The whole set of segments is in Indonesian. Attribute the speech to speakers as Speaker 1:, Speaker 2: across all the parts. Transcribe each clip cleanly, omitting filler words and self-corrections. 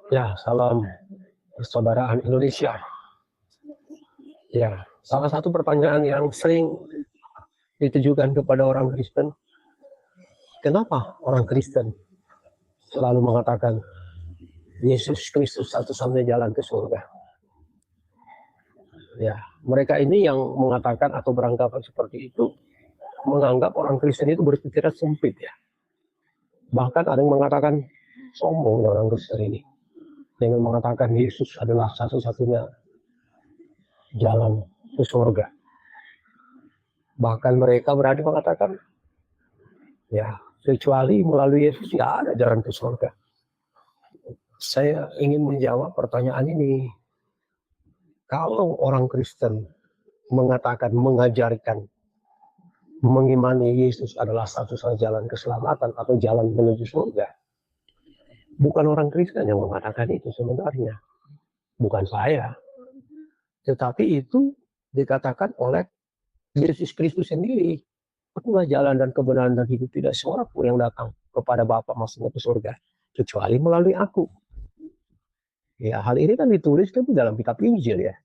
Speaker 1: Ya, salam persaudaraan Indonesia. Ya, salah satu pertanyaan yang sering ditujukan kepada orang Kristen, kenapa orang Kristen selalu mengatakan Yesus Kristus satu-satunya jalan ke surga? Ya, mereka ini yang mengatakan atau beranggapan seperti itu, menganggap orang Kristen itu berpikiran sempit ya. Bahkan ada yang mengatakan sombong orang Kristen ini dengan mengatakan Yesus adalah satu-satunya jalan ke surga. Bahkan mereka berani mengatakan, ya, kecuali melalui Yesus tidak ada jalan ke surga. Saya ingin menjawab pertanyaan ini. Kalau orang Kristen mengatakan, mengajarkan, mengimani Yesus adalah satu-satunya jalan keselamatan atau jalan menuju surga, bukan orang Kristen yang mengatakan itu sebenarnya. Bukan saya. Tetapi itu dikatakan oleh Yesus Kristus sendiri. Akulah jalan dan kebenaran dan hidup, tidak seorang pun yang datang kepada Bapa maksudnya ke surga kecuali melalui aku. Ya, hal ini kan ditulis kan dalam kitab Injil ya.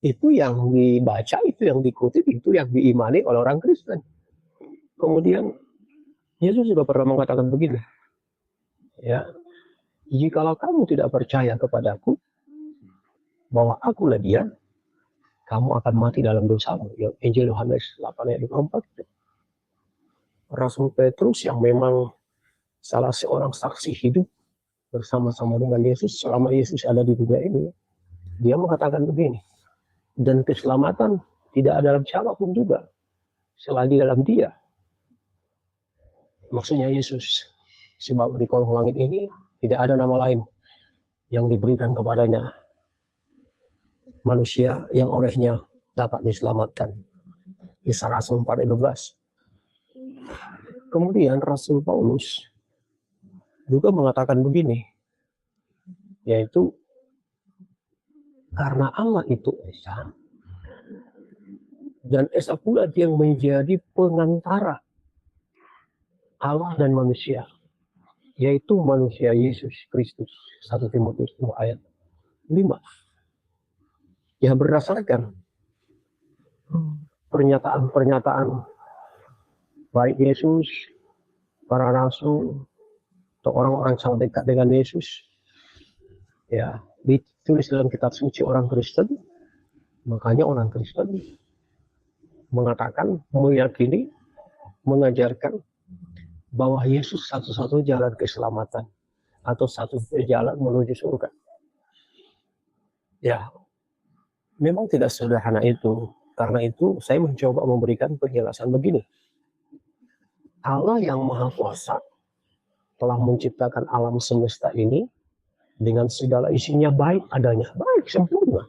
Speaker 1: Itu yang dibaca, itu yang dikutip, itu yang diimani oleh orang Kristen. Kemudian Yesus juga pernah mengatakan begini, ya, jikalau kamu tidak percaya kepadaku bahwa akulah dia, kamu akan mati dalam dosamu. Ya, Injil Yohanes 8 ayat 24. Rasul Petrus yang memang salah seorang saksi hidup bersama-sama dengan Yesus selama Yesus ada di dunia ini, dia mengatakan begini, dan keselamatan tidak ada dalam siapapun juga selain di dalam dia. Maksudnya Yesus. Sebab di kolong langit ini tidak ada nama lain yang diberikan kepadanya manusia yang olehnya dapat diselamatkan. Kisah Rasul 4:12. Kemudian Rasul Paulus juga mengatakan begini, yaitu karena Allah itu Esa, dan Esa pula yang menjadi pengantara Allah dan manusia, yaitu manusia Yesus Kristus. 1 Timotius 2 ayat 5. Ya, berdasarkan pernyataan-pernyataan baik Yesus, para rasul, atau orang-orang sangat dekat dengan Yesus, ya, ditulis dalam kitab suci orang Kristen. Makanya orang Kristen mengatakan, meyakini, mengajarkan bahwa Yesus satu-satu jalan keselamatan atau satu jalan menuju surga. Ya, memang tidak sederhana itu. Karena itu saya mencoba memberikan penjelasan begini. Allah yang Maha Kuasa telah menciptakan alam semesta ini dengan segala isinya baik adanya, baik sempurna.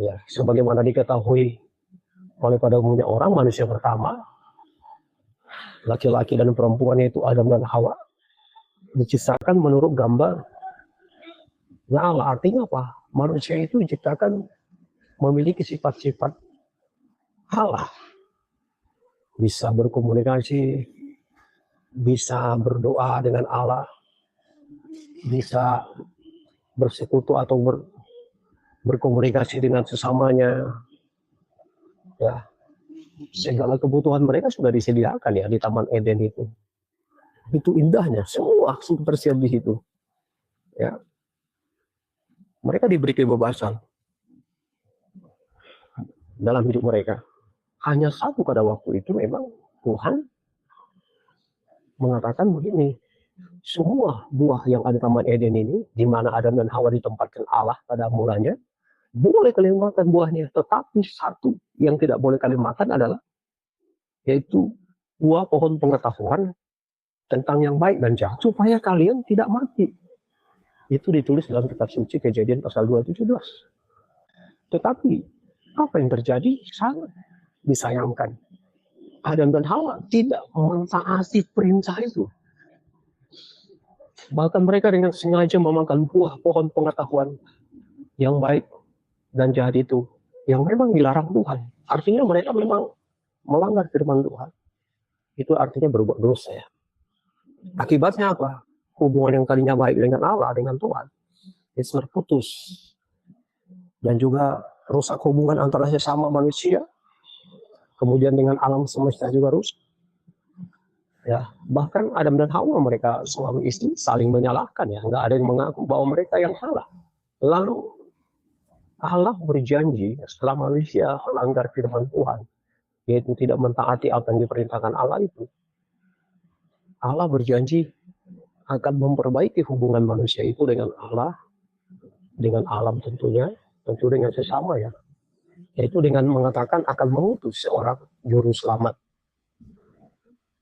Speaker 1: Ya, sebagaimana diketahui oleh pada umumnya orang, manusia pertama, laki-laki dan perempuan, yaitu Adam dan Hawa, diciptakan menurut gambar Allah. Artinya apa? Manusia itu diciptakan memiliki sifat-sifat Allah. Bisa berkomunikasi, bisa berdoa dengan Allah, bisa bersekutu atau berkomunikasi dengan sesamanya. Ya, segala kebutuhan mereka sudah disediakan ya di Taman Eden itu. Itu indahnya, semua tersiap di situ. Ya, mereka diberi kebebasan dalam hidup mereka. Hanya satu pada waktu itu memang Tuhan mengatakan begini, semua buah yang ada Taman Eden ini, di mana Adam dan Hawa ditempatkan Allah pada mulanya, boleh kalian makan buahnya, tetapi satu yang tidak boleh kalian makan adalah yaitu buah pohon pengetahuan tentang yang baik dan jahat, supaya kalian tidak mati. Itu ditulis dalam kitab suci Kejadian pasal 2:17. Tetapi apa yang terjadi? Sangat disayangkan, Adam dan Hawa tidak mentaati perintah itu. Bahkan mereka dengan sengaja memakan buah pohon pengetahuan yang baik dan jahat itu, yang memang dilarang Tuhan. Artinya mereka memang melanggar firman Tuhan. Itu artinya berbuat dosa ya. Akibatnya apa? hubungan yang tadinya baik dengan Allah, dengan Tuhan, itu terputus. Dan juga rusak hubungan antara sesama manusia, kemudian dengan alam semesta juga rusak. Ya, bahkan Adam dan Hawa, mereka suami istri saling menyalahkan, ya, nggak ada yang mengaku bahwa mereka yang salah. Lalu Allah berjanji setelah manusia melanggar firman Tuhan, yaitu tidak mentaati apa yang diperintahkan Allah itu, Allah berjanji akan memperbaiki hubungan manusia itu dengan Allah, dengan alam tentunya, tentu dengan sesama, ya, yaitu dengan mengatakan akan mengutus seorang juru selamat.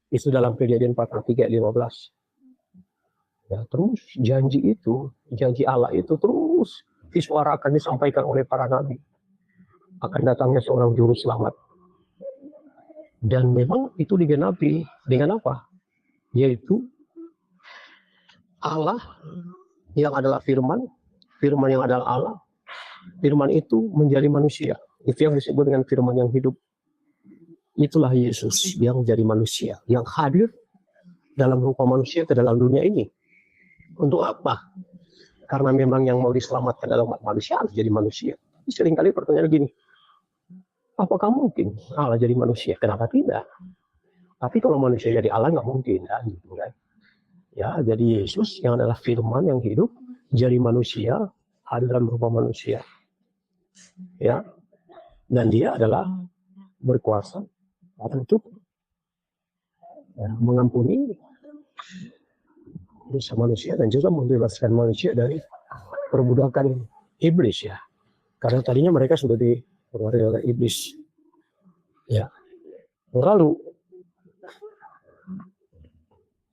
Speaker 1: Itu dalam Kejadian 43 ayat 15. Ya, terus janji Allah itu terus disuarakan, disampaikan oleh para nabi. Akan datangnya seorang juru selamat. Dan memang itu digenapi dengan apa? Yaitu Allah yang adalah firman yang adalah Allah. Firman itu menjadi manusia. Itu yang disebut dengan firman yang hidup. Itulah Yesus yang jadi manusia, yang hadir dalam rupa manusia ke dalam dunia ini. Untuk apa? Karena memang yang mau diselamatkan adalah umat manusia, harus jadi manusia. Seringkali pertanyaan gini, apakah mungkin Allah jadi manusia? Kenapa tidak? Tapi kalau manusia jadi Allah nggak mungkin, kan? Gitu, kan? Ya, jadi Yesus yang adalah firman yang hidup, jadi manusia, hadir dalam rupa manusia. Ya, dan dia adalah berkuasa untuk mengampuni dosa manusia dan juga membebaskan manusia dari perbudakan iblis, ya. Karena tadinya mereka sudah dipengaruhi oleh iblis. Ya. Lalu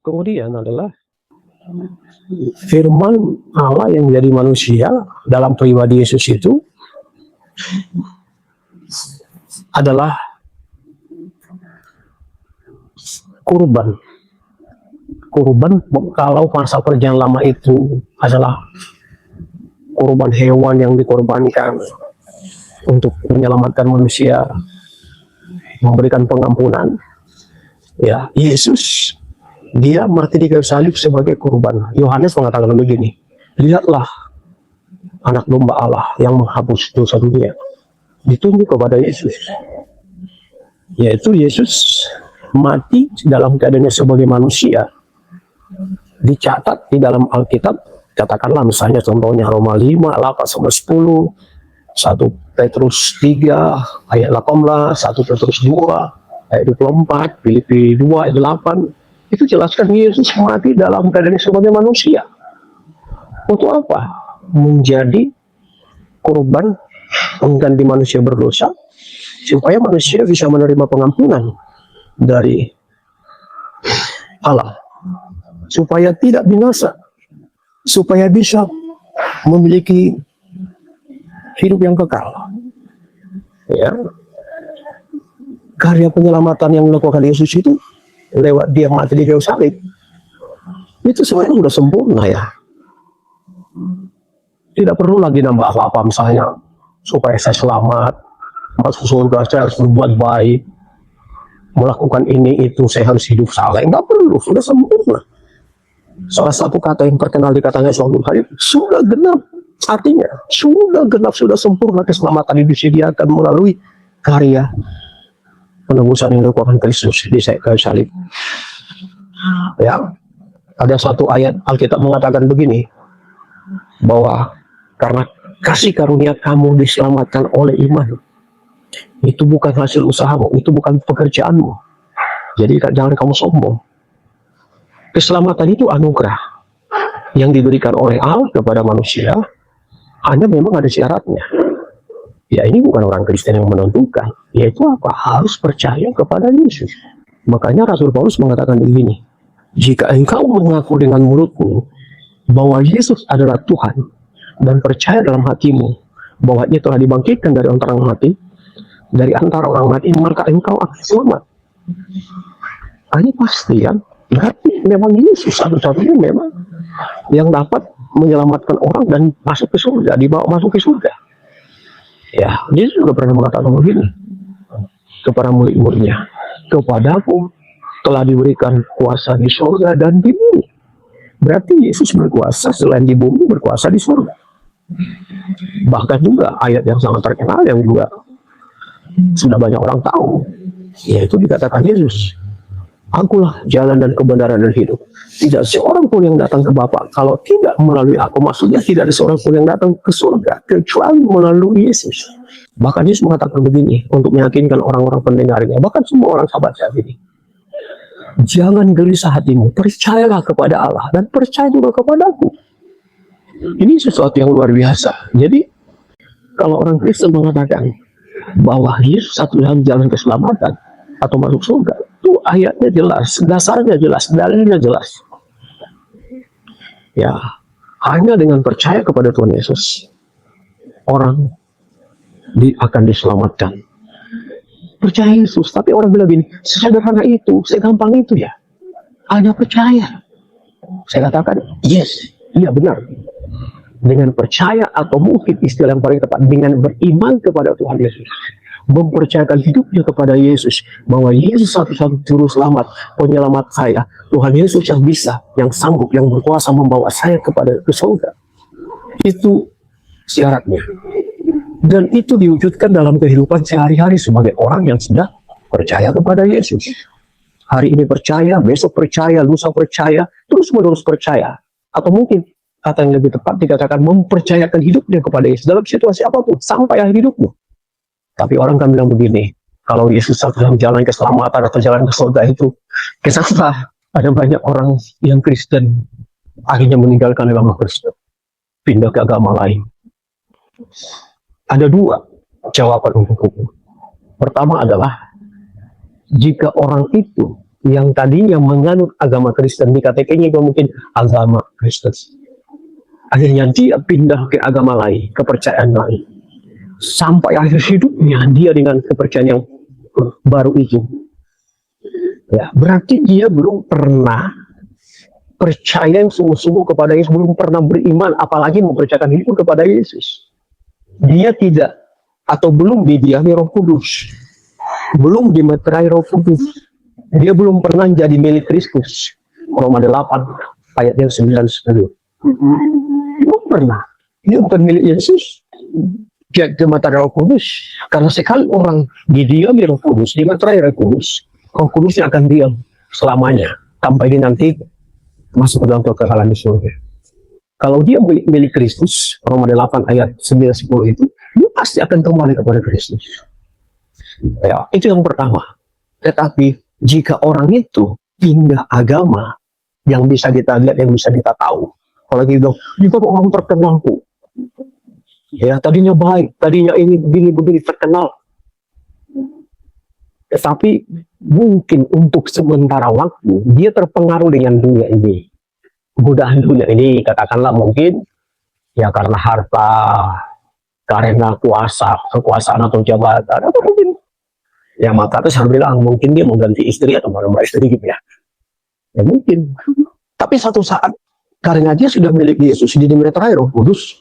Speaker 1: kemudian adalah firman Allah yang menjadi manusia dalam pribadi Yesus itu adalah kurban. Kalau masa perjanjian lama itu adalah kurban hewan yang dikorbankan untuk menyelamatkan manusia, memberikan pengampunan. Ya, Yesus dia mati di kayu salib sebagai kurban. Yohanes mengatakan begini, lihatlah anak domba Allah yang menghapus dosa dunia. Ditunjuk kepada Yesus, yaitu Yesus mati dalam keadaannya sebagai manusia. Dicatat di dalam Alkitab, katakanlah misalnya contohnya Roma 5, 8-10, 1 Petrus 3, ayat 18, 1 Petrus 2, ayat 24, Filipi 2, ayat 8, itu jelaskan Yesus mati dalam keadaannya sebagai manusia. Untuk apa? Menjadi korban pengganti manusia berdosa, supaya manusia bisa menerima pengampunan dari Allah, supaya tidak binasa, supaya bisa memiliki hidup yang kekal. Ya, karya penyelamatan yang dilakukan Yesus itu lewat dia mati di kayu salib itu sebenarnya sudah sempurna, ya. Tidak perlu lagi nambah apa-apa, misalnya supaya saya selamat masuk surga saya harus berbuat baik, melakukan ini itu, saya harus hidup saleh. Enggak perlu, sudah sempurna. Salah satu kata yang terkenal dikatakan Rasulullah hari sudah genap, artinya sudah genap, sudah sempurna keselamatan yang disediakan melalui karya penebusan yang dilakukan Kristus di kayu salib. Ya, ada satu ayat Alkitab mengatakan begini, bahwa karena kasih karunia kamu diselamatkan oleh iman. Itu bukan hasil usahamu, itu bukan pekerjaanmu. Jadi jangan kamu sombong. Keselamatan itu anugerah yang diberikan oleh Allah kepada manusia. Hanya memang ada syaratnya. Ya, ini bukan orang Kristen yang menentukan. Yaitu apa? Harus percaya kepada Yesus. Makanya Rasul Paulus mengatakan begini, jika engkau mengaku dengan mulutmu bahwa Yesus adalah Tuhan dan percaya dalam hatimu bahwa Dia telah dibangkitkan dari antara orang mati, maka engkau akan selamat. Ini pasti, kan? Berarti memang Yesus satu-satunya memang yang dapat menyelamatkan orang dan masuk ke surga, dibawa masuk ke surga. Ya, Yesus juga pernah mengatakan begini kepada murid-muridnya, kepadaku telah diberikan kuasa di surga dan di bumi. Berarti Yesus berkuasa selain di bumi, berkuasa di surga. Bahkan juga ayat yang sangat terkenal yang juga sudah banyak orang tahu, yaitu dikatakan Yesus, Akulah jalan dan kebenaran dan hidup. Tidak seorang pun yang datang ke Bapa kalau tidak melalui aku. Maksudnya tidak ada seorang pun yang datang ke surga kecuali melalui Yesus. Bahkan Yesus mengatakan begini untuk meyakinkan orang-orang pendengarnya, bahkan semua orang sahabat saya ini. Jangan gelisah hatimu, percayalah kepada Allah dan percaya juga kepada aku. Ini sesuatu yang luar biasa. Jadi kalau orang Kristen mengatakan bahwa Yesus satu-satunya jalan keselamatan atau masuk surga, itu ayatnya jelas, dasarnya jelas, dalilnya jelas. Ya, hanya dengan percaya kepada Tuhan Yesus, orang akan diselamatkan. Percaya Yesus, tapi orang bilang gini, sesederhana itu, segampang itu ya. Hanya percaya. Saya katakan, yes, iya benar. Dengan percaya atau mungkin istilah yang paling tepat, dengan beriman kepada Tuhan Yesus. Mempercayakan hidupnya kepada Yesus. Bahwa Yesus satu-satu juru selamat, penyelamat saya. Tuhan Yesus yang bisa, yang sanggup, yang berkuasa membawa saya ke surga. Itu syaratnya. Dan itu diwujudkan dalam kehidupan sehari-hari sebagai orang yang sudah percaya kepada Yesus. Hari ini percaya, besok percaya, lusa percaya, terus-menerus percaya. Atau mungkin kata yang lebih tepat dikatakan mempercayakan hidupnya kepada Yesus dalam situasi apapun sampai akhir hidupmu. Tapi orang kan bilang begini, kalau Yesus satu-satunya jalan keselamatan atau jalan ke surga itu, kenapa ada banyak orang yang Kristen akhirnya meninggalkan agama Kristen, pindah ke agama lain? Ada dua jawaban untukku. Pertama adalah, jika orang itu yang tadinya menganut agama Kristen, di KTP-nya itu mungkin agama Kristen, akhirnya dia pindah ke agama lain, kepercayaan lain. Sampai akhir hidupnya dia dengan kepercayaan yang baru itu. Ya, berarti dia belum pernah percaya yang sungguh-sungguh kepada Yesus, belum pernah beriman, apalagi mempercayakan hidup kepada Yesus. Dia tidak atau belum didiami Roh Kudus, belum dimeterai Roh Kudus, dia belum pernah jadi milik Kristus. Roma 8 ayat yang 9-10. Belum pernah. Dia bukan milik Yesus, dia dimeterai Roh Kudus. Karena sekali orang didiami Roh Kudus, dimeterai Roh Kudus, Roh Kudusnya akan diam selamanya sampai dia nanti masuk ke dalam kekekalan di surga. Kalau dia milik Kristus, Roma 8 ayat 9-10 itu, dia pasti akan kembali kepada Kristus. Ya, itu yang pertama. Tetapi jika orang itu pindah agama, yang bisa kita lihat, yang bisa kita tahu, kalau gitu, itu orang terkenalku. Ya, tadinya baik, tadinya ini begini terkenal. Tetapi mungkin untuk sementara waktu dia terpengaruh dengan dunia ini. Kemudahan dunia ini, katakanlah mungkin ya karena harta, karena kekuasaan atau jabatan, atau mungkin ya maka itu saya bilang mungkin dia mau ganti istri atau merubah istri gitu ya. Ya mungkin. Tapi satu saat karena dia sudah milik Yesus, dia dimeterai Roh Kudus,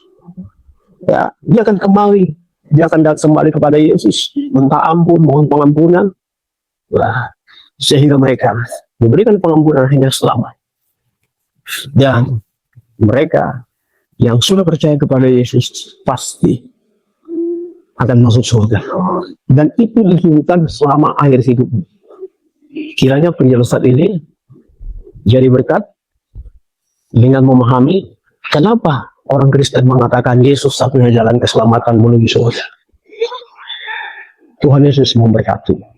Speaker 1: ya dia akan kembali, dia akan kembali kepada Yesus, minta ampun, mohon pengampunan, lah sehingga mereka diberikan pengampunan hanya selamanya. Dan mereka yang sudah percaya kepada Yesus pasti akan masuk surga. Dan itu dilakukan selama akhir hidup. Kiranya penjelasan ini jadi berkat dengan memahami kenapa orang Kristen mengatakan Yesus satunya jalan keselamatan menuju surga. Tuhan Yesus memberkati.